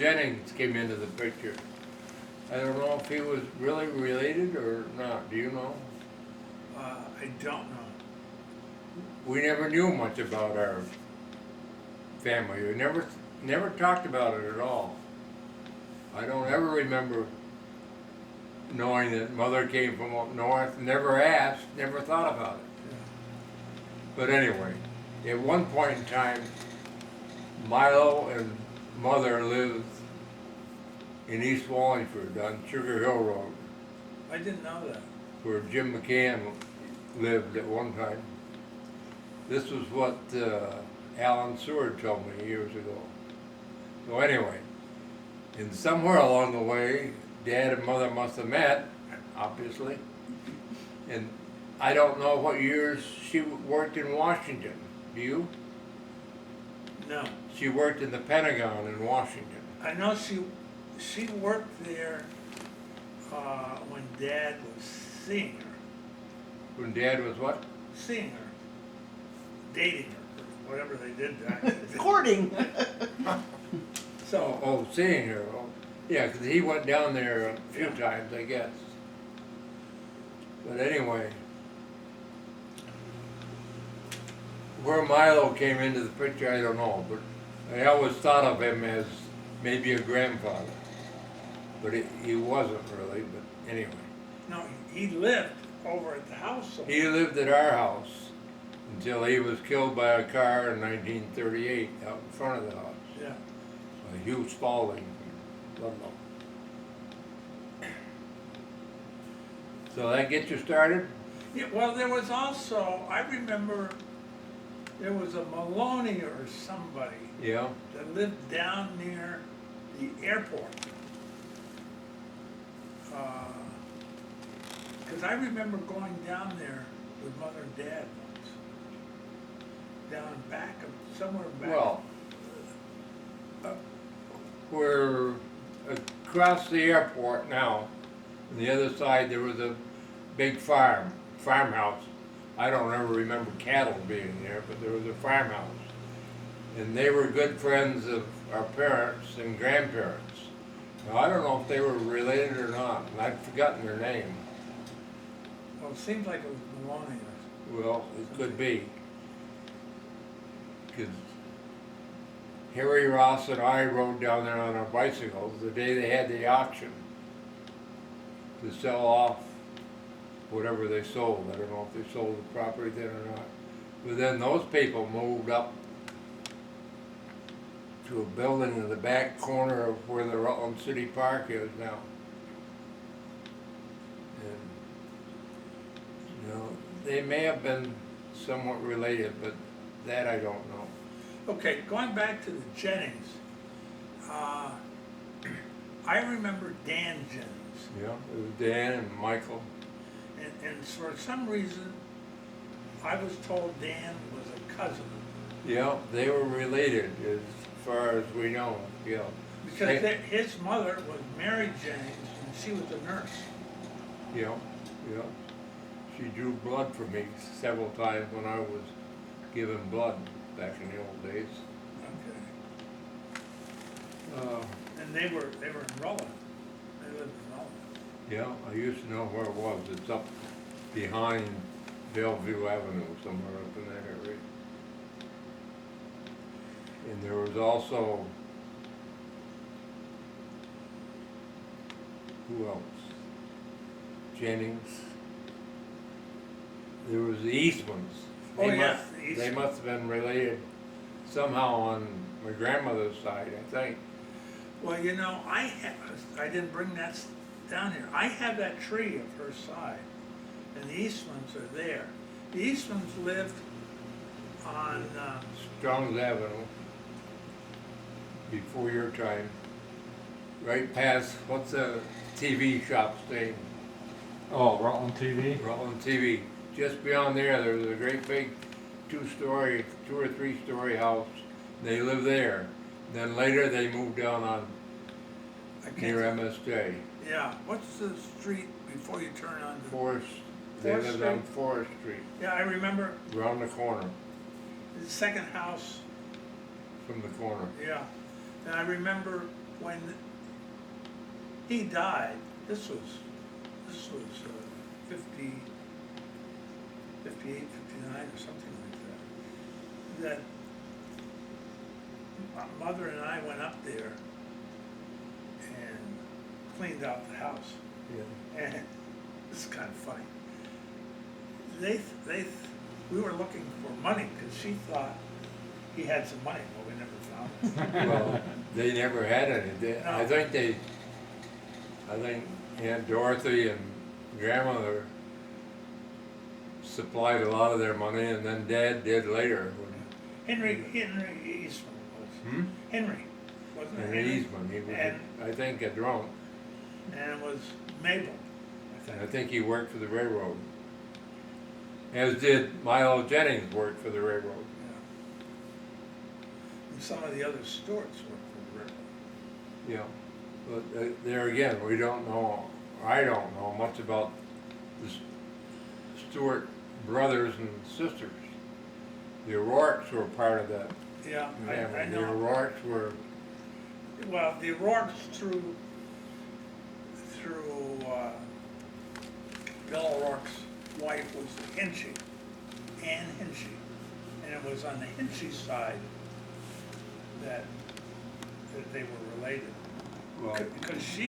Jennings came into the picture. I don't know if he was really related or not, do you know? I don't know. We never knew much about our family, we never talked about it at all. I don't ever remember knowing that mother came from up north, never asked, never thought about it. Yeah. But anyway, at one point in time, Milo and mother lived in East Wallingford on Sugar Hill Road, I didn't know that. where Jim McCann lived at one time. This was what Alan Seward told me years ago. So anyway, and somewhere along the way, Dad and Mother must have met, obviously. And I don't know what years she worked in Washington. Do you? No. She worked in the Pentagon in Washington. I know she worked there when Dad was seeing her. When Dad was what? Seeing her. Dating her, or whatever they did back then. Courting. So, Oh, seeing her. Oh, yeah, because he went down there a few times, I guess. But anyway, where Milo came into the picture, I don't know, but I always thought of him as maybe a grandfather. But he wasn't really, but anyway. no, he lived over at the house. So He lived at our house until he was killed by a car in 1938 out in front of the house. yeah. Hugh Spalding from Ludlow. So that gets you started? Yeah, well, there was also, I remember, there was a Maloney or somebody Yeah. that lived down near the airport. Because I remember going down there with Mother and Dad once. Down back of, somewhere back. Well, we're across the airport now. On the other side, there was a big farmhouse. I don't ever remember cattle being there, but there was a farmhouse. And they were good friends of our parents and grandparents. Now, I don't know if they were related or not, and I've forgotten their name. Well, it seems like it was Maloney. Well, it could be. Because Harry Ross and I rode down there on our bicycles the day they had the auction to sell off whatever they sold. I don't know if they sold the property then or not. But then those people moved up to a building in the back corner of where the Rutland City Park is now. And, you know, they may have been somewhat related, but that I don't know. Okay, going back to the Jennings, I remember Dan Jennings. Yeah, it was Dan and Michael. And for some reason, I was told Dan was a cousin. Yeah, they were related as far as we know, yeah. Because his mother was Mary Jennings, and she was a nurse. Yeah, yeah. She drew blood for me several times when I was given blood back in the old days. Okay. And they were in Rutland. They lived in Rutland. Yeah, I used to know where it was. It's up behind Bellevue Avenue, somewhere up in that area. And there was also, who else? Jennings. There was the Eastmans. Oh, They yeah, must- the They Eastmans. must have been related somehow on my grandmother's side, I think. Well, you know, I didn't bring that down here. I have that tree of her side, and the Eastmans are there. The Eastmans lived on, Strong's Avenue, before your time, right past, what's the TV shop's name? Oh, Rutland TV? Rutland TV. Just beyond there was a great big two or three story house. They lived there. Then later they moved down on I can't near MSJ. yeah, what's the street before you turn on the, Forest, they Forest lived on Street? Forest Street, yeah, I remember around the corner, the second house, from the corner. yeah. And I remember when he died, this was 50, 58, 59 or something like that, that my mother and I went up there and cleaned out the house. Yeah. And it's kind of funny. We were looking for money because she thought he had some money. Well, we never found it. Well, they never had any. I No. think Aunt Dorothy and grandmother supplied a lot of their money, and then Dad did later. Henry Eastman was. Hmm? Henry, wasn't it? Henry Eastman, he was, And- I think, a drunk. And it was Mabel, I I think. think he worked for the railroad. As did Milo Jennings worked for the railroad. Yeah. And some of the other Stewarts worked for the railroad. Yeah, but there again, we don't know, I don't know much about the Stewart brothers and sisters. The O'Rourke's were part of that Yeah, I family. The know. O'Rourke's were, Well, the O'Rourke's through Bill O'Rourke's wife was Hinchy, Ann Hinchy. And it was on the Hinchy side that they were related. well, Because she